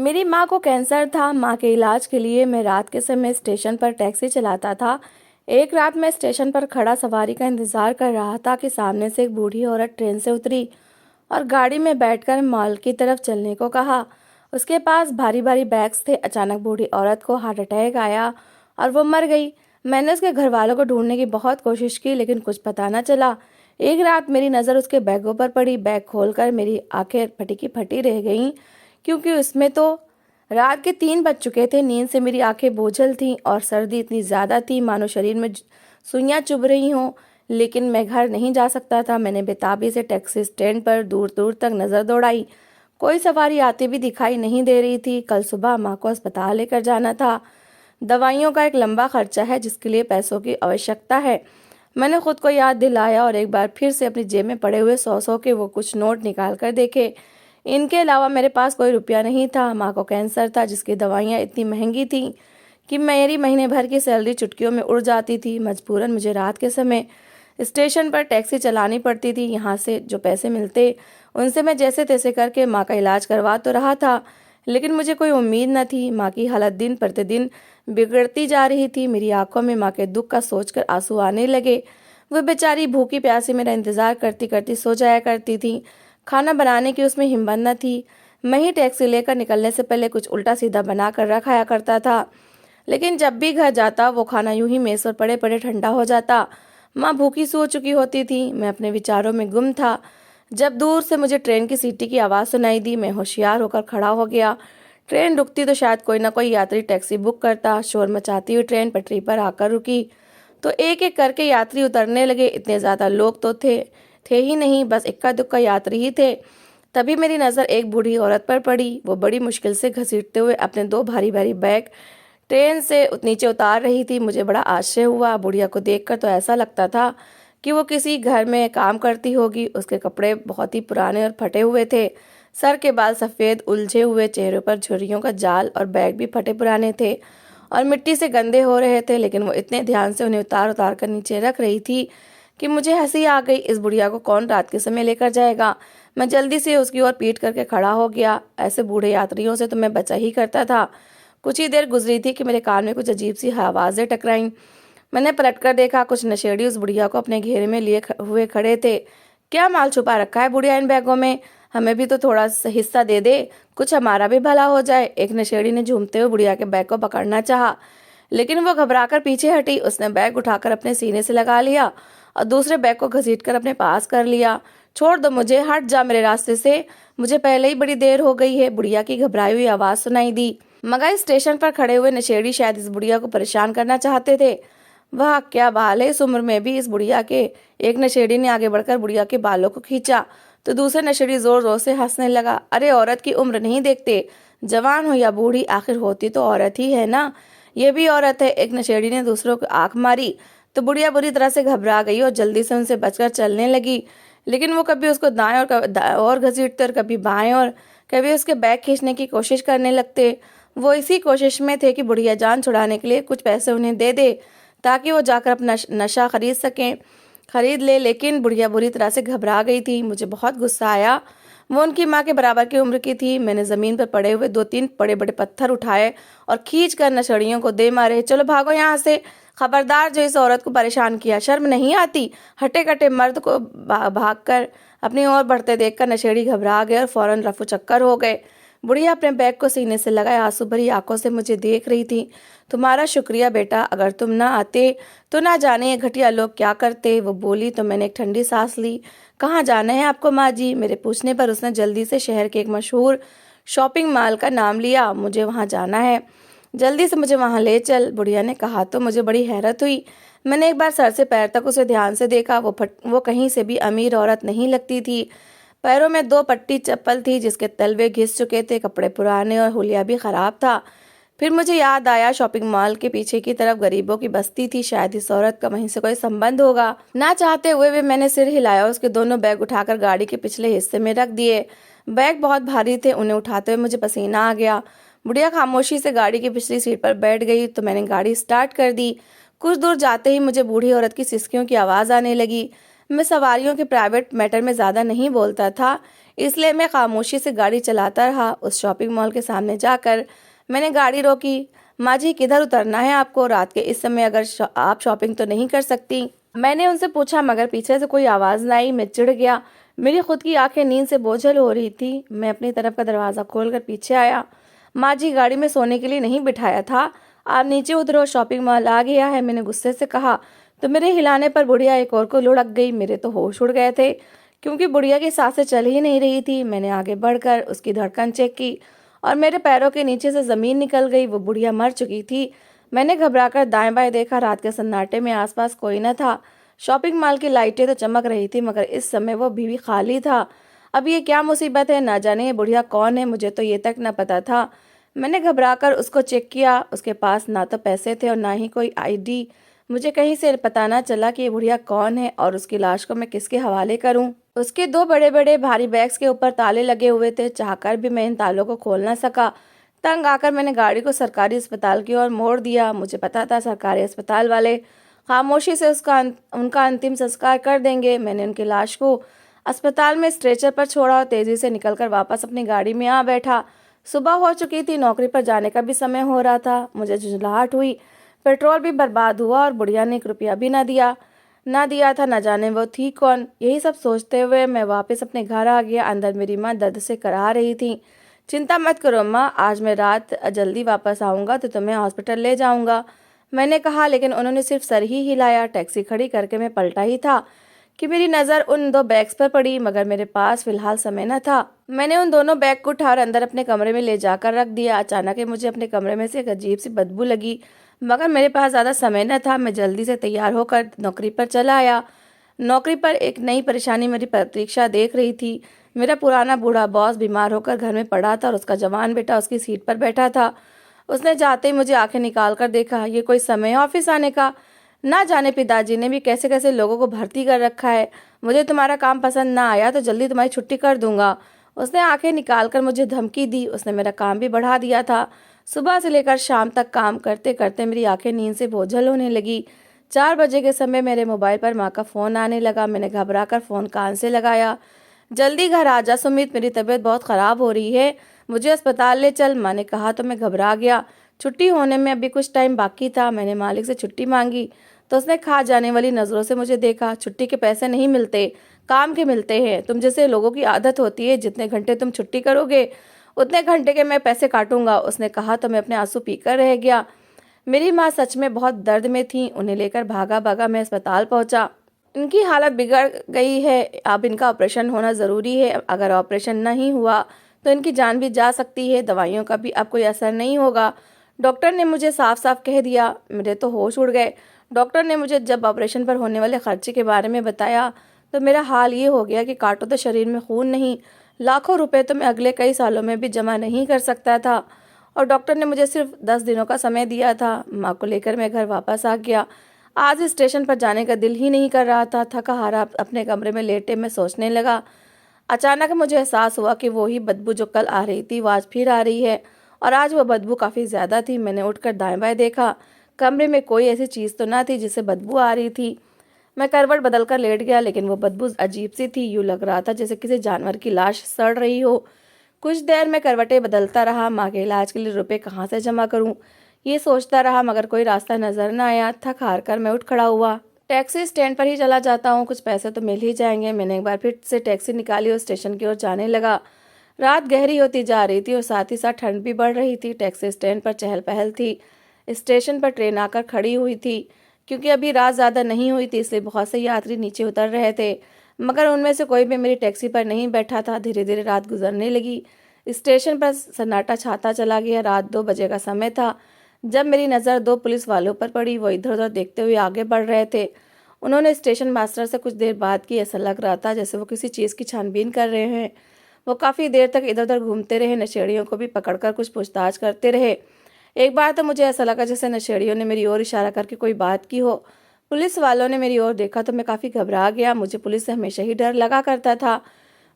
मेरी माँ को कैंसर था। माँ के इलाज के लिए मैं रात के समय स्टेशन पर टैक्सी चलाता था। एक रात मैं स्टेशन पर खड़ा सवारी का इंतज़ार कर रहा था कि सामने से एक बूढ़ी औरत ट्रेन से उतरी और गाड़ी में बैठकर मॉल की तरफ चलने को कहा। उसके पास भारी भारी बैग्स थे। अचानक बूढ़ी औरत को हार्ट अटैक आया और वो मर गई। मैंने उसके घर वालों को ढूंढने की बहुत कोशिश की, लेकिन कुछ पता न चला। एक रात मेरी नज़र उसके बैगों पर पड़ी। बैग खोलकर मेरी आंखें फटी की फटी रह गईं, क्योंकि उसमें तो रात के 3 बज चुके थे। नींद से मेरी आंखें बोझल थीं और सर्दी इतनी ज़्यादा थी मानो शरीर में सुइयां चुभ रही हों। लेकिन मैं घर नहीं जा सकता था। मैंने बेताबी से टैक्सी स्टैंड पर दूर दूर तक नज़र दौड़ाई। कोई सवारी आती भी दिखाई नहीं दे रही थी। कल सुबह माँ को अस्पताल लेकर जाना था। दवाइयों का एक लंबा खर्चा है जिसके लिए पैसों की आवश्यकता है। मैंने खुद को याद दिलाया और एक बार फिर से अपनी जेब में पड़े हुए 100 के वो कुछ नोट निकाल कर देखे। इनके अलावा मेरे पास कोई रुपया नहीं था। माँ को कैंसर था जिसकी दवाइयाँ इतनी महंगी थीं कि मेरी महीने भर की सैलरी चुटकियों में उड़ जाती थी। मजबूरन मुझे रात के समय स्टेशन पर टैक्सी चलानी पड़ती थी। यहाँ से जो पैसे मिलते उनसे मैं जैसे तैसे करके माँ का इलाज करवा तो रहा था, लेकिन मुझे कोई उम्मीद न थी। माँ की हालत दिन प्रतिदिन बिगड़ती जा रही थी। मेरी आंखों में माँ के दुख का सोचकर आंसू आने लगे। वह बेचारी भूखी प्यासी मेरा इंतजार करती करती सो जाया करती थी। खाना बनाने की उसमें हिम्मत न थी। मैं ही टैक्सी लेकर निकलने से पहले कुछ उल्टा सीधा बना कर रखाया करता था, लेकिन जब भी घर जाता वो खाना यूं ही मेज़ पर पड़े पड़े ठंडा हो जाता। माँ भूखी सो चुकी होती थी। मैं अपने विचारों में गुम था। जब दूर से मुझे ट्रेन की सीटी की आवाज़ सुनाई दी, मैं होशियार होकर खड़ा हो गया। ट्रेन रुकती तो शायद कोई ना कोई यात्री टैक्सी बुक करता। शोर मचाती हुई ट्रेन पटरी पर आकर रुकी तो एक एक करके यात्री उतरने लगे। इतने ज़्यादा लोग तो थे ही नहीं, बस इक्का दुक्का यात्री ही थे। तभी मेरी नज़र एक बूढ़ी औरत पर पड़ी। वो बड़ी मुश्किल से घसीटते हुए अपने 2 भारी भारी बैग ट्रेन से नीचे उतार रही थी। मुझे बड़ा आश्चर्य हुआ। बुढ़िया को देखकर तो ऐसा लगता था कि वो किसी घर में काम करती होगी। उसके कपड़े बहुत ही पुराने और फटे हुए थे। सर के बाल सफ़ेद उलझे हुए, चेहरे पर झुर्रियों का जाल और बैग भी फटे पुराने थे और मिट्टी से गंदे हो रहे थे। लेकिन वो इतने ध्यान से उन्हें उतार उतार कर नीचे रख रही थी कि मुझे हंसी आ गई। इस बुढ़िया को कौन रात के समय लेकर जाएगा। मैं जल्दी से उसकी ओर पीट करके खड़ा हो गया। ऐसे बूढ़े यात्रियों से तो मैं बचा ही करता था। कुछ ही देर गुजरी थी कि मेरे कान में कुछ अजीब सी आवाज़ें टकराईं। मैंने पलटकर देखा। कुछ नशेड़ी उस बुढ़िया को अपने घेरे में लिए हुए खड़े थे। क्या माल छुपा रखा है बुढ़िया इन बैगों में? हमें भी तो थोड़ा सा हिस्सा दे दे, कुछ हमारा भी भला हो जाए। एक नशेड़ी ने झूमते हुए बुढ़िया के बैग को पकड़ना चाहा, लेकिन वो घबराकर पीछे हटी। उसने बैग उठाकर अपने सीने से लगा लिया और दूसरे बैग को घसीटकर अपने पास कर लिया। छोड़ दो मुझे, हट जा मेरे रास्ते से, मुझे पहले ही बड़ी देर हो गई है। बुढ़िया की घबराई हुई आवाज़ सुनाई दी। मगर स्टेशन पर खड़े हुए नशेड़ी शायद इस बुढ़िया को परेशान करना चाहते थे। वाह क्या बाल है इस उम्र में भी इस बुढ़िया के। एक नशेड़ी ने आगे बढ़कर बुढ़िया के बालों को खींचा तो दूसरे नशेड़ी जोर जोर से हंसने लगा। अरे औरत की उम्र नहीं देखते, जवान हो या बूढ़ी, आखिर होती तो औरत ही है ना। ये भी औरत है। एक नशेड़ी ने दूसरों को आंख मारी तो बुढ़िया बुरी तरह से घबरा गई और जल्दी से उनसे बचकर चलने लगी। लेकिन वो कभी उसको दाएं और घसीटते और कभी बाएं और कभी उसके बैग खींचने की कोशिश करने लगते। वो इसी कोशिश में थे कि बुढ़िया जान छुड़ाने के लिए कुछ पैसे उन्हें दे दे ताकि वो जाकर अपना नशा खरीद ले। लेकिन बुढ़िया बुरी तरह से घबरा गई थी। मुझे बहुत गुस्सा आया। वो उनकी माँ के बराबर की उम्र की थी। मैंने ज़मीन पर पड़े हुए 2-3 बड़े बड़े पत्थर उठाए और खींच कर नशेड़ियों को दे मारे। चलो भागो यहाँ से, खबरदार जो इस औरत को परेशान किया, शर्म नहीं आती। हटे कटे मर्द को भागकर अपनी ओर बढ़ते देखकर नशेड़ी घबरा गए और फौरन रफू चक्कर हो गए। बुढ़िया अपने बैग को सीने से लगाए आंसू भरी आंखों से मुझे देख रही थी। तुम्हारा शुक्रिया बेटा, अगर तुम ना आते तो ना जाने ये घटिया लोग क्या करते, वो बोली। तो मैंने एक ठंडी सांस ली। कहाँ जाना है आपको माँ जी? मेरे पूछने पर उसने जल्दी से शहर के एक मशहूर शॉपिंग मॉल का नाम लिया। मुझे वहाँ जाना है, जल्दी से मुझे वहाँ ले चल, बुढ़िया ने कहा। तो मुझे बड़ी हैरत हुई। मैंने एक बार सर से पैर तक उसे ध्यान से देखा। वो कहीं से भी अमीर औरत नहीं लगती थी। पैरों में 2 पट्टी चप्पल थी जिसके तलवे घिस चुके थे, कपड़े पुराने और हुलिया भी खराब था। फिर मुझे याद आया शॉपिंग मॉल के पीछे की तरफ गरीबों की बस्ती थी। शायद इस औरत का वहीं से कोई संबंध होगा। ना चाहते हुए भी मैंने सिर हिलाया। उसके दोनों बैग उठाकर गाड़ी के पिछले हिस्से में रख दिए। बैग बहुत भारी थे, उन्हें उठाते हुए मुझे पसीना आ गया। बुढ़िया खामोशी से गाड़ी की पिछली सीट पर बैठ गई तो मैंने गाड़ी स्टार्ट कर दी। कुछ दूर जाते ही मुझे बूढ़ी औरत की सिसकियों की आवाज़ आने लगी। मैं सवारियों के प्राइवेट मैटर में ज़्यादा नहीं बोलता था, इसलिए मैं खामोशी से गाड़ी चलाता रहा। उस शॉपिंग मॉल के सामने जाकर मैंने गाड़ी रोकी। माँ जी, किधर उतरना है आपको? रात के इस समय अगर आप शॉपिंग तो नहीं कर सकती, मैंने उनसे पूछा, मगर पीछे से कोई आवाज़ ना आई। मैं चिढ़ गया। मेरी खुद की आंखें नींद से बोझल हो रही थी। मैं अपनी तरफ का दरवाज़ा खोलकर पीछे आया। माँ जी, गाड़ी में सोने के लिए नहीं बिठाया था, आप नीचे उतरो, शॉपिंग मॉल आ गया है, मैंने गुस्से से कहा। तो मेरे हिलाने पर बुढ़िया एक और को लुढ़क गई। मेरे तो होश उड़ गए थे, क्योंकि बुढ़िया की सांसें चल ही नहीं रही थी। मैंने आगे बढ़कर उसकी धड़कन चेक की और मेरे पैरों के नीचे से ज़मीन निकल गई। वो बुढ़िया मर चुकी थी। मैंने घबराकर दाएं बाएं देखा। रात के सन्नाटे में आसपास कोई न था। शॉपिंग मॉल की लाइटें तो चमक रही थी, मगर इस समय वो भी खाली था। अब ये क्या मुसीबत है? ना जाने ये बुढ़िया कौन है, मुझे तो ये तक न पता था। मैंने घबराकर उसको चेक किया। उसके पास ना तो पैसे थे और ना ही कोई आईडी। मुझे कहीं से पता ना चला कि ये बुढ़िया कौन है और उसकी लाश को मैं किसके हवाले करूं। उसके दो बड़े बड़े भारी बैग्स के ऊपर ताले लगे हुए थे। चाहकर भी मैं इन तालों को खोल ना सका। तंग आकर मैंने गाड़ी को सरकारी अस्पताल की ओर मोड़ दिया। मुझे पता था सरकारी अस्पताल वाले खामोशी से उनका अंतिम संस्कार कर देंगे। मैंने उनकी लाश को अस्पताल में स्ट्रेचर पर छोड़ा और तेजी से निकलकर वापस अपनी गाड़ी में आ बैठा। सुबह हो चुकी थी, नौकरी पर जाने का भी समय हो रहा था। मुझे झुंझलाहट हुई। पेट्रोल भी बर्बाद हुआ और बुढ़िया ने 1 रुपया भी ना दिया था। न जाने वो थी कौन। यही सब सोचते हुए मैं वापस अपने घर आ गया। अंदर मेरी माँ दर्द से कराह रही थी। चिंता मत करो माँ, आज मैं रात जल्दी वापस आऊँगा तो तुम्हें हॉस्पिटल ले जाऊँगा, मैंने कहा। लेकिन उन्होंने सिर्फ सर ही हिलाया। टैक्सी खड़ी करके मैं पलटा ही था कि मेरी नज़र उन 2 बैग्स पर पड़ी, मगर मेरे पास फिलहाल समय न था। मैंने उन दोनों बैग को उठाकर अंदर अपने कमरे में ले जाकर रख दिया। अचानक ही मुझे अपने कमरे में से एक अजीब सी बदबू लगी, मगर मेरे पास ज़्यादा समय न था। मैं जल्दी से तैयार होकर नौकरी पर चला आया। नौकरी पर एक नई परेशानी मेरी प्रतीक्षा देख रही थी। मेरा पुराना बूढ़ा बॉस बीमार होकर घर में पड़ा था और उसका जवान बेटा उसकी सीट पर बैठा था। उसने जाते ही मुझे आंखें निकाल कर देखा। ये कोई समय है ऑफिस आने का? ना जाने पिताजी ने भी कैसे कैसे लोगों को भर्ती कर रखा है। मुझे तुम्हारा काम पसंद ना आया तो जल्दी तुम्हारी छुट्टी कर दूंगा। उसने आंखें निकाल कर मुझे धमकी दी। उसने मेरा काम भी बढ़ा दिया था। सुबह से लेकर शाम तक काम करते करते मेरी आंखें नींद से बोझल होने लगी। 4 बजे के समय मेरे मोबाइल पर माँ का फ़ोन आने लगा। मैंने घबरा कर फ़ोन कान से लगाया। जल्दी घर आ जा सुमित, मेरी तबीयत बहुत ख़राब हो रही है, मुझे अस्पताल ले चल, माँ ने कहा तो मैं घबरा गया। छुट्टी होने में अभी कुछ टाइम बाकी था। मैंने मालिक से छुट्टी मांगी तो उसने खा जाने वाली नज़रों से मुझे देखा। छुट्टी के पैसे नहीं मिलते, काम के मिलते हैं। तुम जैसे लोगों की आदत होती है, जितने घंटे तुम छुट्टी करोगे उतने घंटे के मैं पैसे काटूंगा, उसने कहा तो मैं अपने आंसू पीकर रह गया। मेरी माँ सच में बहुत दर्द में थी। उन्हें लेकर भागा भागा मैं अस्पताल पहुंचा। इनकी हालत बिगड़ गई है, अब इनका ऑपरेशन होना ज़रूरी है। अगर ऑपरेशन नहीं हुआ तो इनकी जान भी जा सकती है। दवाइयों का भी अब कोई असर नहीं होगा, डॉक्टर ने मुझे साफ साफ कह दिया। मेरे तो होश उड़ गए। डॉक्टर ने मुझे जब ऑपरेशन पर होने वाले खर्चे के बारे में बताया तो मेरा हाल ये हो गया कि काटो तो शरीर में खून नहीं, लाखों रुपए तो मैं अगले कई सालों में भी जमा नहीं कर सकता था। और डॉक्टर ने मुझे सिर्फ 10 दिनों का समय दिया था। माँ को लेकर मैं घर वापस आ गया। आज स्टेशन पर जाने का दिल ही नहीं कर रहा था। थका हारा अपने कमरे में लेटे मैं सोचने लगा। अचानक मुझे एहसास हुआ कि वो ही बदबू जो कल आ रही थी वो आज फिर आ रही है, और आज वो बदबू काफ़ी ज़्यादा थी। मैंने उठकर दाएं बाएं देखा। कमरे में कोई ऐसी चीज़ तो ना थी जिससे बदबू आ रही थी। मैं करवट बदलकर लेट गया, लेकिन वो बदबू अजीब सी थी। यूँ लग रहा था जैसे किसी जानवर की लाश सड़ रही हो। कुछ देर मैं करवटें बदलता रहा। माँ के इलाज के लिए रुपए कहाँ से जमा करूँ, ये सोचता रहा, मगर कोई रास्ता नजर न आया। थक हार कर मैं उठ खड़ा हुआ। टैक्सी स्टैंड पर ही चला जाता हूँ, कुछ पैसे तो मिल ही जाएंगे। मैंने एक बार फिर से टैक्सी निकाली और स्टेशन की ओर जाने लगा। रात गहरी होती जा रही थी और साथ ही साथ ठंड भी बढ़ रही थी। टैक्सी स्टैंड पर चहल पहल थी। स्टेशन पर ट्रेन आकर खड़ी हुई थी। क्योंकि अभी रात ज़्यादा नहीं हुई थी, इसलिए बहुत से यात्री नीचे उतर रहे थे, मगर उनमें से कोई भी मेरी टैक्सी पर नहीं बैठा था। धीरे धीरे रात गुजरने लगी। स्टेशन पर सन्नाटा छाता चला गया। रात 2 बजे का समय था जब मेरी नज़र 2 पुलिस वालों पर पड़ी। वो इधर उधर देखते हुए आगे बढ़ रहे थे। उन्होंने स्टेशन मास्टर से कुछ देर बात की। ऐसा लग रहा था जैसे वो किसी चीज़ की छानबीन कर रहे हैं। वो काफ़ी देर तक इधर उधर घूमते रहे। नशेड़ियों को भी पकड़कर कुछ पूछताछ करते रहे। एक बार तो मुझे ऐसा लगा जैसे नशेड़ियों ने मेरी ओर इशारा करके कोई बात की हो। पुलिस वालों ने मेरी ओर देखा तो मैं काफ़ी घबरा गया। मुझे पुलिस से हमेशा ही डर लगा करता था।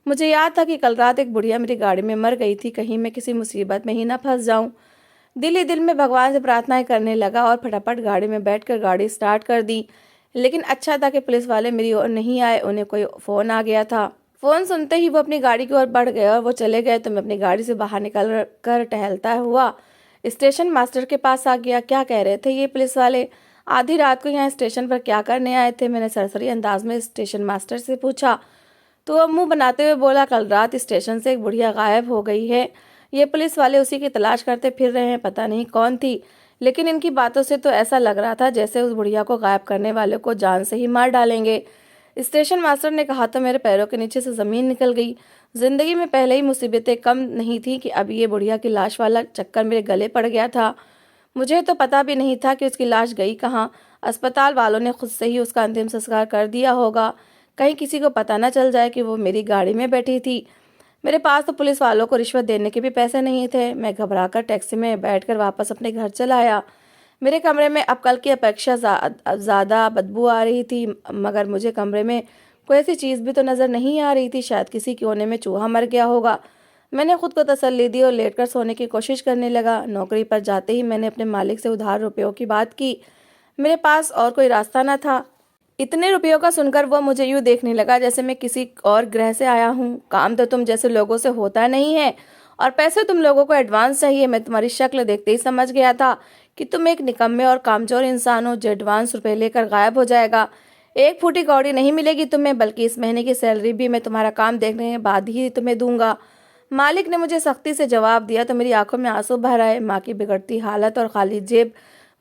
मुझे याद था कि कल रात एक बुढ़िया मेरी गाड़ी में मर गई थी। कहीं मैं किसी मुसीबत में ही ना फंस जाऊं। दिल ही दिल में भगवान से प्रार्थनाएं करने लगा और फटाफट गाड़ी में बैठकर गाड़ी स्टार्ट कर दी। लेकिन अच्छा था कि पुलिस वाले मेरी ओर नहीं आए, उन्हें कोई फ़ोन आ गया था। फ़ोन सुनते ही वो अपनी गाड़ी की ओर बढ़ गए और वो चले गए तो मैं अपनी गाड़ी से बाहर निकल कर टहलता हुआ स्टेशन मास्टर के पास आ गया। क्या कह रहे थे ये पुलिस वाले? आधी रात को यहाँ स्टेशन पर क्या करने आए थे? मैंने सरसरी अंदाज में स्टेशन मास्टर से पूछा। तो अब मुंह बनाते हुए बोला, कल रात स्टेशन से एक बुढ़िया गायब हो गई है। ये पुलिस वाले उसी की तलाश करते फिर रहे हैं, पता नहीं कौन थी, लेकिन इनकी बातों से तो ऐसा लग रहा था जैसे उस बुढ़िया को गायब करने वाले को जान से ही मार डालेंगे। स्टेशन मास्टर ने कहा तो मेरे पैरों के नीचे से ज़मीन निकल गई। जिंदगी में पहले ही मुसीबतें कम नहीं थी कि अब ये बुढ़िया की लाश वाला चक्कर मेरे गले पड़ गया था। मुझे तो पता भी नहीं था कि उसकी लाश गई कहाँ। अस्पताल वालों ने खुद से ही उसका अंतिम संस्कार कर दिया होगा, कहीं किसी को पता न चल जाए कि वो मेरी गाड़ी में बैठी थी। मेरे पास तो पुलिस वालों को रिश्वत देने के भी पैसे नहीं थे। मैं घबराकर टैक्सी में बैठकर वापस अपने घर चला आया। मेरे कमरे में अब कल की अपेक्षा ज़्यादा बदबू आ रही थी, मगर मुझे कमरे में कोई ऐसी चीज़ भी तो नज़र नहीं आ रही थी। शायद किसी कोने में चूहा मर गया होगा। मैंने खुद को तसल्ली दी और लेटकर सोने की कोशिश करने लगा। नौकरी पर जाते ही मैंने अपने मालिक से उधार रुपयों की बात की। मेरे पास और कोई रास्ता न था। इतने रुपयों का सुनकर वो मुझे यूँ देखने लगा जैसे मैं किसी और ग्रह से आया हूँ। काम तो तुम जैसे लोगों से होता नहीं है और पैसे तुम लोगों को एडवांस चाहिए। मैं तुम्हारी शक्ल देखते ही समझ गया था कि तुम एक निकम्मे और कामचोर इंसान हो जो एडवांस रुपए लेकर गायब हो जाएगा। एक फूटी कौड़ी नहीं मिलेगी तुम्हें, बल्कि इस महीने की सैलरी भी मैं तुम्हारा काम देखने के बाद ही तुम्हें दूंगा। मालिक ने मुझे सख्ती से जवाब दिया तो मेरी आंखों में आंसू भर आए। माँ की बिगड़ती हालत और खाली जेब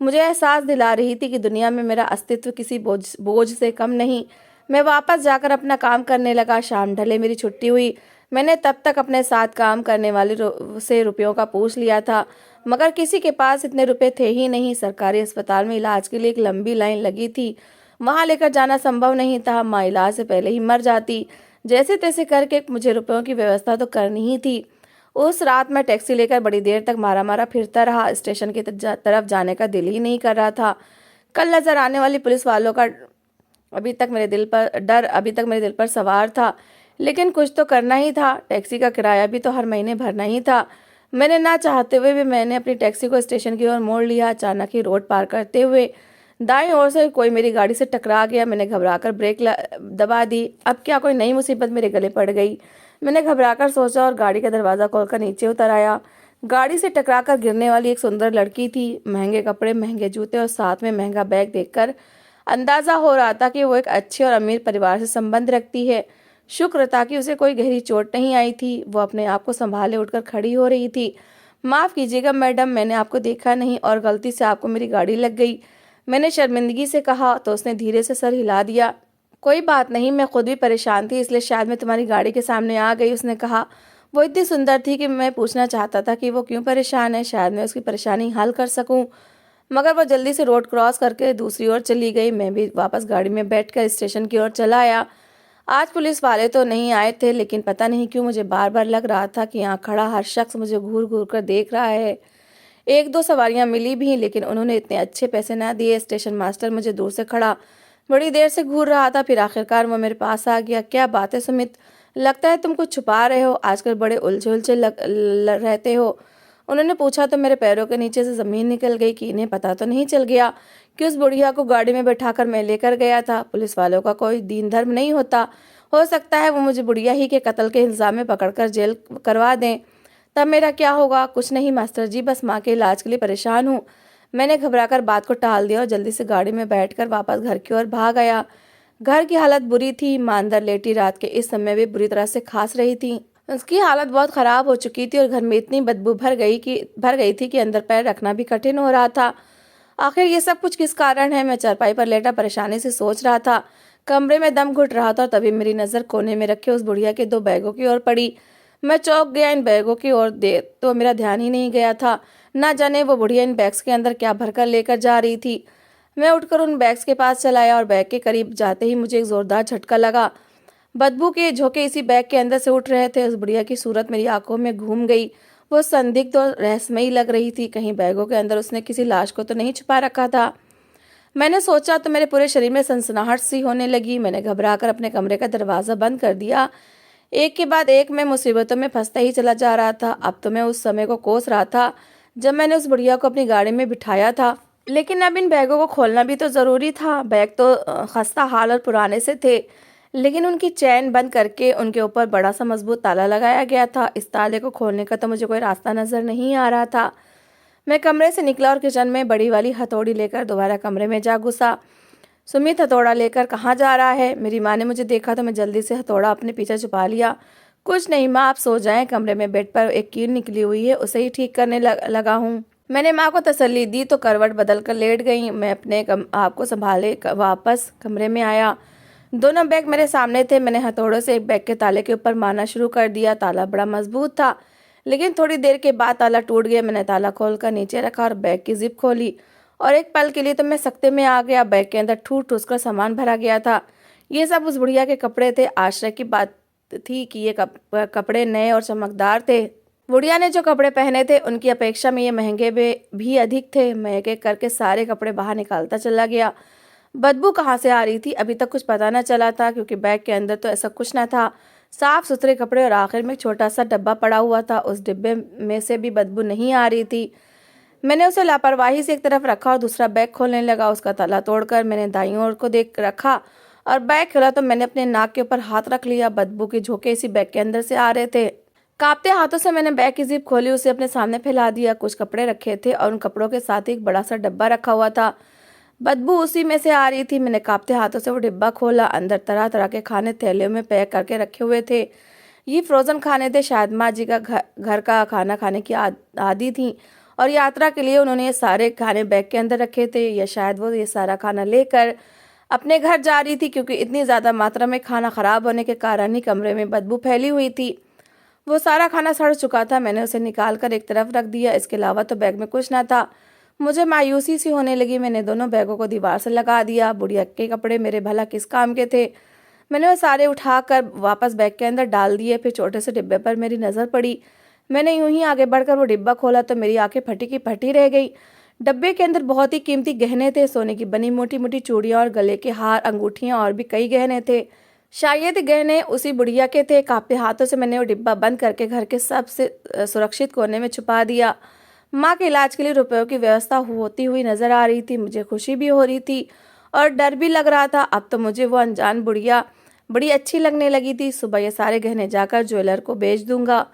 मुझे एहसास दिला रही थी कि दुनिया में मेरा अस्तित्व किसी बोझ से कम नहीं। मैं वापस जाकर अपना काम करने लगा। शाम ढले मेरी छुट्टी हुई। मैंने तब तक अपने साथ काम करने वाले से रुपयों का पूछ लिया था, मगर किसी के पास इतने रुपए थे ही नहीं। सरकारी अस्पताल में इलाज के लिए एक लंबी लाइन लगी थी। वहां लेकर जाना संभव नहीं था। माँ इलाज से पहले ही मर जाती। जैसे तैसे करके मुझे रुपयों की व्यवस्था तो करनी ही थी। उस रात मैं टैक्सी लेकर बड़ी देर तक मारा मारा फिरता रहा। स्टेशन की तरफ जाने का दिल ही नहीं कर रहा था। कल नजर आने वाली पुलिस वालों का अभी तक मेरे दिल पर सवार था, लेकिन कुछ तो करना ही था। टैक्सी का किराया भी तो हर महीने भरना ही था। मैंने ना चाहते हुए भी मैंने अपनी टैक्सी को स्टेशन की ओर मोड़ लिया। अचानक ही रोड पार करते हुए दाईं ओर से कोई मेरी गाड़ी से टकरा गया। मैंने घबराकर ब्रेक दबा दी। अब क्या कोई नई मुसीबत मेरे गले पड़ गई? मैंने घबराकर सोचा और गाड़ी का दरवाज़ा खोलकर नीचे उतर आया। गाड़ी से टकराकर गिरने वाली एक सुंदर लड़की थी। महंगे कपड़े, महंगे जूते और साथ में महंगा बैग देखकर अंदाजा हो रहा था कि वो एक अच्छे और अमीर परिवार से संबंध रखती है। शुक्र था कि उसे कोई गहरी चोट नहीं आई थी। वो अपने आप को संभाले उठकर खड़ी हो रही थी। माफ़ कीजिएगा मैडम, मैंने आपको देखा नहीं और गलती से आपको मेरी गाड़ी लग गई, मैंने शर्मिंदगी से कहा। तो उसने धीरे से सर हिला दिया। कोई बात नहीं, मैं खुद भी परेशान थी, इसलिए शायद मैं तुम्हारी गाड़ी के सामने आ गई, उसने कहा। वो इतनी सुंदर थी कि मैं पूछना चाहता था कि वो क्यों परेशान है। शायद मैं उसकी परेशानी हल कर सकूं, मगर वो जल्दी से रोड क्रॉस करके दूसरी ओर चली गई। मैं भी वापस गाड़ी में बैठकर स्टेशन की ओर चला आया। आज पुलिस वाले तो नहीं आए थे, लेकिन पता नहीं क्यों मुझे बार बार लग रहा था कि यहाँ खड़ा हर शख्स मुझे घूर घूर कर देख रहा है। एक दो सवारियां मिली भी, लेकिन उन्होंने इतने अच्छे पैसे ना दिए। स्टेशन मास्टर मुझे दूर से खड़ा बड़ी देर से घूर रहा था, फिर आखिरकार वो मेरे पास आ गया। क्या बात है सुमित, लगता है तुम कुछ छुपा रहे हो, आजकल बड़े उलझे उलझे रहते हो। उन्होंने पूछा तो मेरे पैरों के नीचे से ज़मीन निकल गई कि इन्हें पता तो नहीं चल गया कि उस बुढ़िया को गाड़ी में बैठाकर मैं लेकर गया था। पुलिस वालों का कोई दीन धर्म नहीं होता। हो सकता है वो मुझे बुढ़िया ही के कत्ल के इल्ज़ाम में पकड़कर जेल करवा दें, तब मेरा क्या होगा? कुछ नहीं मास्टर जी, बस माँ के इलाज के लिए परेशान हूँ। मैंने घबराकर बात को टाल दिया और जल्दी से गाड़ी में बैठकर वापस घर की ओर भाग आया। घर की हालत बुरी थी। माँ अंदर लेटी रात के इस समय भी बुरी तरह से खांस रही थी। उसकी हालत बहुत खराब हो चुकी थी और घर में इतनी बदबू भर गई थी कि अंदर पैर रखना भी कठिन हो रहा था। आखिर ये सब कुछ किस कारण है? मैं चारपाई पर लेटा परेशानी से सोच रहा था। कमरे में दम घुट रहा था, तभी मेरी नज़र कोने में रखे उस बुढ़िया के 2 बैगों की ओर पड़ी। मैं चौंक गया। इन बैगों की ओर दे तो मेरा ध्यान ही नहीं गया था। ना जाने वो बुढ़िया इन बैग्स के अंदर क्या भरकर लेकर जा रही थी। मैं उठकर उन बैग्स के पास चला आया और बैग के करीब जाते ही मुझे एक जोरदार झटका लगा। बदबू के झोंके इसी बैग के अंदर से उठ रहे थे। उस बुढ़िया की सूरत मेरी आंखों में घूम गई। वो संदिग्ध और रहस्यमयी लग रही थी। कहीं बैगों के अंदर उसने किसी लाश को तो नहीं छुपा रखा था। मैंने सोचा तो मेरे पूरे शरीर में सनसनाहट सी होने लगी। मैंने घबराकर अपने कमरे का दरवाज़ा बंद कर दिया। एक के बाद एक मैं मुसीबतों में फंसता ही चला जा रहा था। अब तो मैं उस समय को कोस रहा था जब मैंने उस बुढ़िया को अपनी गाड़ी में बिठाया था, लेकिन अब इन बैगों को खोलना भी तो ज़रूरी था। बैग तो खस्ता हाल और पुराने से थे। लेकिन उनकी चैन बंद करके उनके ऊपर बड़ा सा मजबूत ताला लगाया गया था। इस ताले को खोलने का तो मुझे कोई रास्ता नज़र नहीं आ रहा था। मैं कमरे से निकला और किचन में बड़ी वाली हथौड़ी लेकर दोबारा कमरे में जा घुसा। सुमित हथौड़ा लेकर कहाँ जा रहा है? मेरी माँ ने मुझे देखा तो मैं जल्दी से हथौड़ा अपने पीछे छुपा लिया। कुछ नहीं माँ, आप सो जाएं। कमरे में बेड पर एक कील निकली हुई है, उसे ही ठीक करने लगा हूँ। मैंने माँ को तसल्ली दी तो करवट बदल कर लेट गई। मैं अपने आप को संभाले वापस कमरे में आया। दोनों बैग मेरे सामने थे। मैंने हथौड़े से एक बैग के ताले के ऊपर मारना शुरू कर दिया। ताला बड़ा मजबूत था, लेकिन थोड़ी देर के बाद ताला टूट गया। मैंने ताला खोलकर नीचे रखा और बैग की जिप खोली, और एक पल के लिए तो मैं सख्ते में आ गया। बैग के अंदर ठूस ठूस कर सामान भरा गया था। ये सब उस बुढ़िया के कपड़े थे। आश्चर्य की बात थी कि ये कपड़े नए और चमकदार थे। बुढ़िया ने जो कपड़े पहने थे उनकी अपेक्षा में ये महंगे भी अधिक थे। मैं एक एक करके सारे कपड़े बाहर निकालता चला गया। बदबू कहाँ से आ रही थी अभी तक कुछ पता न चला था, क्योंकि बैग के अंदर तो ऐसा कुछ न था। साफ सुथरे कपड़े और आखिर में एक छोटा सा डब्बा पड़ा हुआ था। उस डिब्बे में से भी बदबू नहीं आ रही थी। मैंने उसे लापरवाही से एक तरफ रखा और दूसरा बैग खोलने लगा। उसका ताला तोड़कर मैंने दाईं ओर को देख रखा और बैग खोला तो मैंने अपने नाक के ऊपर हाथ रख लिया। बदबू के झोंके इसी बैग के अंदर से आ रहे थे। कांपते हाथों से मैंने बैग की जिप खोली, उसे अपने सामने फैला दिया। कुछ कपड़े रखे थे और उन कपड़ों के साथ ही एक बड़ा सा डब्बा रखा हुआ था। बदबू उसी में से आ रही थी। मैंने कांपते हाथों से वो डिब्बा खोला। अंदर तरह तरह के खाने थैलियों में पैक करके रखे हुए थे। ये फ्रोजन खाने थे। शायद माँ जी का घर का खाना खाने की आदी थी और यात्रा के लिए उन्होंने ये सारे खाने बैग के अंदर रखे थे, या शायद वो ये सारा खाना लेकर अपने घर जा रही थी, क्योंकि इतनी ज़्यादा मात्रा में खाना खराब होने के कारण ही कमरे में बदबू फैली हुई थी। वो सारा खाना सड़ चुका था। मैंने उसे निकाल कर एक तरफ रख दिया। इसके अलावा तो बैग में कुछ ना था। मुझे मायूसी सी होने लगी। मैंने दोनों बैगों को दीवार से लगा दिया। बुढ़िया के कपड़े मेरे भला किस काम के थे? मैंने वो सारे उठाकर वापस बैग के अंदर डाल दिए। फिर छोटे से डिब्बे पर मेरी नज़र पड़ी। मैंने यूं ही आगे बढ़कर वो डिब्बा खोला तो मेरी आंखें फटी की फटी रह गई। डब्बे के अंदर बहुत ही कीमती गहने थे। सोने की बनी मोटी मोटी चूड़ियाँ और गले के हार, अंगूठियाँ और भी कई गहने थे। शायद गहने उसी बुढ़िया के थे। कांपते हाथों से मैंने वो डिब्बा बंद करके घर के सबसे सुरक्षित कोने में छुपा दिया। माँ के इलाज के लिए रुपयों की व्यवस्था होती हुई नजर आ रही थी। मुझे खुशी भी हो रही थी और डर भी लग रहा था। अब तो मुझे वो अनजान बुढ़िया बड़ी अच्छी लगने लगी थी। सुबह ये सारे गहने जाकर ज्वेलर को बेच दूंगा।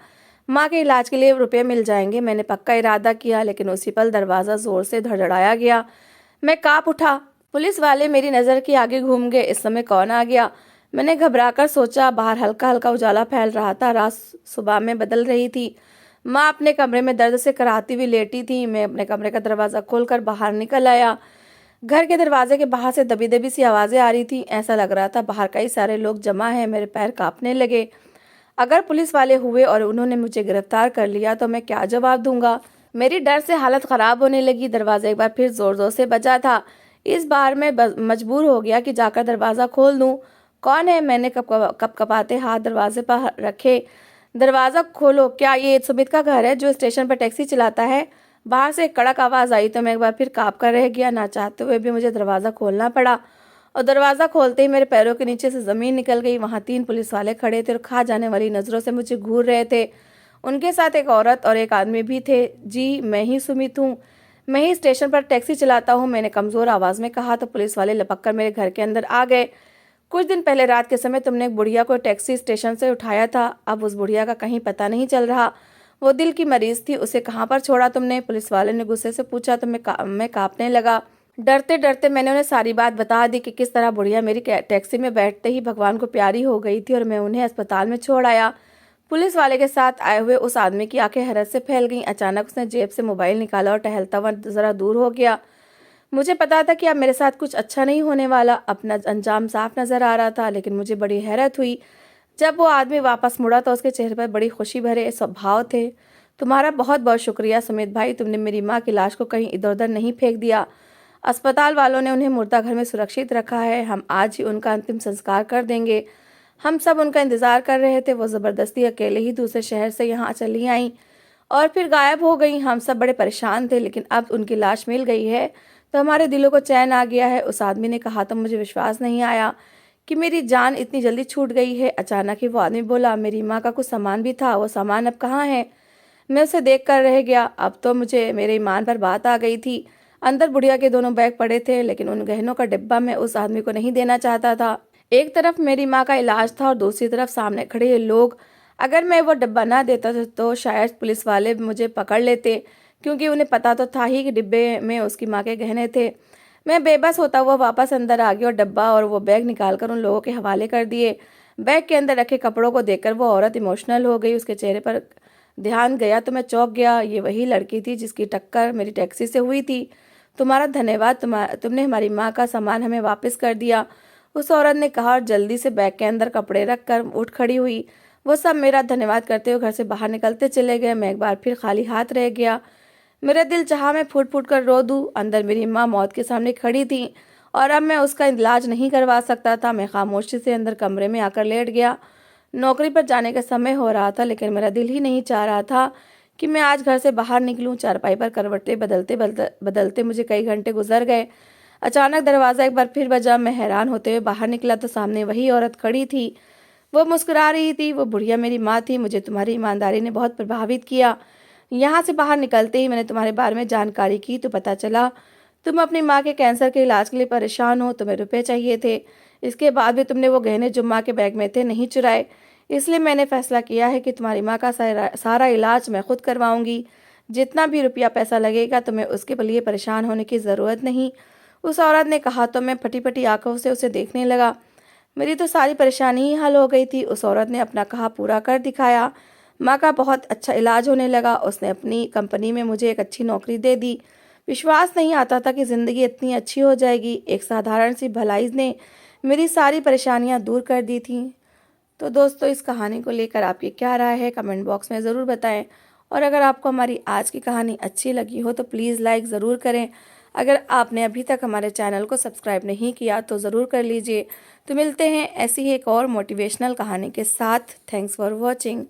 माँ के इलाज के लिए रुपये मिल जाएंगे। मैंने पक्का इरादा किया, लेकिन उसी पल दरवाज़ा जोर से धड़धड़ाया गया। मैं काँप उठा। पुलिस वाले मेरी नज़र के आगे घूम गए। इस समय कौन आ गया? मैंने घबराकर सोचा। बाहर हल्का हल्का उजाला फैल रहा था। रात सुबह में बदल रही थी। माँ अपने कमरे में दर्द से कराहती हुई लेटी थी। मैं अपने कमरे का दरवाज़ा खोलकर बाहर निकल आया। घर के दरवाजे के बाहर से दबी दबी सी आवाज़ें आ रही थी। ऐसा लग रहा था बाहर कई सारे लोग जमा हैं। मेरे पैर कांपने लगे। अगर पुलिस वाले हुए और उन्होंने मुझे गिरफ्तार कर लिया तो मैं क्या जवाब दूंगा? मेरी डर से हालत ख़राब होने लगी। दरवाज़ा एक बार फिर ज़ोर ज़ोर से बजा था। इस बार मैं मजबूर हो गया कि जाकर दरवाज़ा खोल दूं। कौन है? मैंने कपकपाते हाथ दरवाजे पर रखे। दरवाज़ा खोलो। क्या ये सुमित का घर है जो स्टेशन पर टैक्सी चलाता है? बाहर से एक कड़क आवाज़ आई तो मैं एक बार फिर काँप कर रह गया। ना चाहते हुए भी मुझे दरवाज़ा खोलना पड़ा, और दरवाज़ा खोलते ही मेरे पैरों के नीचे से ज़मीन निकल गई। वहाँ 3 पुलिस वाले खड़े थे और खा जाने वाली नज़रों से मुझे घूर रहे थे। उनके साथ एक औरत और एक आदमी भी थे। जी, मैं ही सुमित हूँ। मैं ही स्टेशन पर टैक्सी चलाता हूँ, मैंने कमज़ोर आवाज़ में कहा। तो पुलिस वाले लपक कर मेरे घर के अंदर आ गए। कुछ दिन पहले रात के समय तुमने एक बुढ़िया को टैक्सी स्टेशन से उठाया था। अब उस बुढ़िया का कहीं पता नहीं चल रहा। वो दिल की मरीज थी, उसे कहाँ पर छोड़ा तुमने? पुलिस वाले ने गुस्से से पूछा तो मैं कांपने लगा। डरते डरते मैंने उन्हें सारी बात बता दी कि किस तरह बुढ़िया मेरी टैक्सी में बैठते ही भगवान को प्यारी हो गई थी और मैं उन्हें अस्पताल में छोड़ आया। पुलिस वाले के साथ आए हुए उस आदमी की आंखें हैरत से फैल गईं। अचानक उसने जेब से मोबाइल निकाला और टहलता हुआ जरा दूर हो गया। मुझे पता था कि अब मेरे साथ कुछ अच्छा नहीं होने वाला। अपना अंजाम साफ नजर आ रहा था, लेकिन मुझे बड़ी हैरत हुई जब वो आदमी वापस मुड़ा तो उसके चेहरे पर बड़ी खुशी भरे स्वभाव थे। तुम्हारा बहुत बहुत शुक्रिया सुमित भाई, तुमने मेरी माँ की लाश को कहीं इधर उधर नहीं फेंक दिया। अस्पताल वालों ने उन्हें मुर्दा घर में सुरक्षित रखा है। हम आज ही उनका अंतिम संस्कार कर देंगे। हम सब उनका इंतजार कर रहे थे। वो ज़बरदस्ती अकेले ही दूसरे शहर से यहाँ चली आई और फिर गायब हो गई। हम सब बड़े परेशान थे, लेकिन अब उनकी लाश मिल गई है तो हमारे दिलों को चैन आ गया है। उस आदमी ने कहा तो मुझे विश्वास नहीं आया कि मेरी जान इतनी जल्दी छूट गई है। अचानक ही वो आदमी बोला, मेरी माँ का कुछ सामान भी था, वो सामान अब कहाँ है? मैं उसे देख कर रह गया। अब तो मुझे मेरे ईमान पर बात आ गई थी। अंदर बुढ़िया के दोनों बैग पड़े थे, लेकिन उन गहनों का डिब्बा मैं उस आदमी को नहीं देना चाहता था। एक तरफ मेरी माँ का इलाज था और दूसरी तरफ सामने खड़े ये लोग। अगर मैं वो डब्बा ना देता तो शायद पुलिस वाले मुझे पकड़ लेते, क्योंकि उन्हें पता तो था ही कि डिब्बे में उसकी माँ के गहने थे। मैं बेबस होता हुआ वापस अंदर आ गया और डब्बा और वो बैग निकालकर उन लोगों के हवाले कर दिए। बैग के अंदर रखे कपड़ों को देखकर वो औरत इमोशनल हो गई। उसके चेहरे पर ध्यान गया तो मैं चौंक गया। ये वही लड़की थी जिसकी टक्कर मेरी टैक्सी से हुई थी। तुम्हारा धन्यवाद, तुमने हमारी माँ का सामान हमें वापस कर दिया, उस औरत ने कहा और जल्दी से बैग के अंदर कपड़े रखकर उठ खड़ी हुई। वो सब मेरा धन्यवाद करते हुए घर से बाहर निकलते चले गए। मैं एक बार फिर खाली हाथ रह गया। मेरा दिल चाहा मैं फूट फूट कर रो दूं। अंदर मेरी माँ मौत के सामने खड़ी थी और अब मैं उसका इलाज नहीं करवा सकता था। मैं खामोशी से अंदर कमरे में आकर लेट गया। नौकरी पर जाने का समय हो रहा था, लेकिन मेरा दिल ही नहीं चाह रहा था कि मैं आज घर से बाहर निकलूं। चारपाई पर करवटें बदलते बदलते मुझे कई घंटे गुजर गए। अचानक दरवाज़ा एक बार फिर बजा। मैं हैरान होते हुए बाहर निकला तो सामने वही औरत खड़ी थी। वो मुस्कुरा रही थी। वो बुढ़िया मेरी माँ थी। मुझे तुम्हारी ईमानदारी ने बहुत प्रभावित किया। यहाँ से बाहर निकलते ही मैंने तुम्हारे बारे में जानकारी की तो पता चला तुम अपनी माँ के कैंसर के इलाज के लिए परेशान हो। तुम्हें रुपए चाहिए थे। इसके बाद भी तुमने वो गहने जो माँ के बैग में थे नहीं चुराए। इसलिए मैंने फैसला किया है कि तुम्हारी माँ का सारा इलाज मैं खुद करवाऊंगी। जितना भी रुपया पैसा लगेगा तुम्हें उसके लिए परेशान होने की ज़रूरत नहीं, उस औरत ने कहा। तो मैं फटी फटी आंखों से उसे देखने लगा। मेरी तो सारी परेशानी ही हल हो गई थी। उस औरत ने अपना कहा पूरा कर दिखाया। माँ का बहुत अच्छा इलाज होने लगा। उसने अपनी कंपनी में मुझे एक अच्छी नौकरी दे दी। विश्वास नहीं आता था कि ज़िंदगी इतनी अच्छी हो जाएगी। एक साधारण सी भलाई ने मेरी सारी परेशानियाँ दूर कर दी थी। तो दोस्तों, इस कहानी को लेकर आपकी क्या राय है कमेंट बॉक्स में ज़रूर बताएं। और अगर आपको हमारी आज की कहानी अच्छी लगी हो तो प्लीज़ लाइक ज़रूर करें। अगर आपने अभी तक हमारे चैनल को सब्सक्राइब नहीं किया तो ज़रूर कर लीजिए। तो मिलते हैं ऐसी ही एक और मोटिवेशनल कहानी के साथ। Thanks for watching.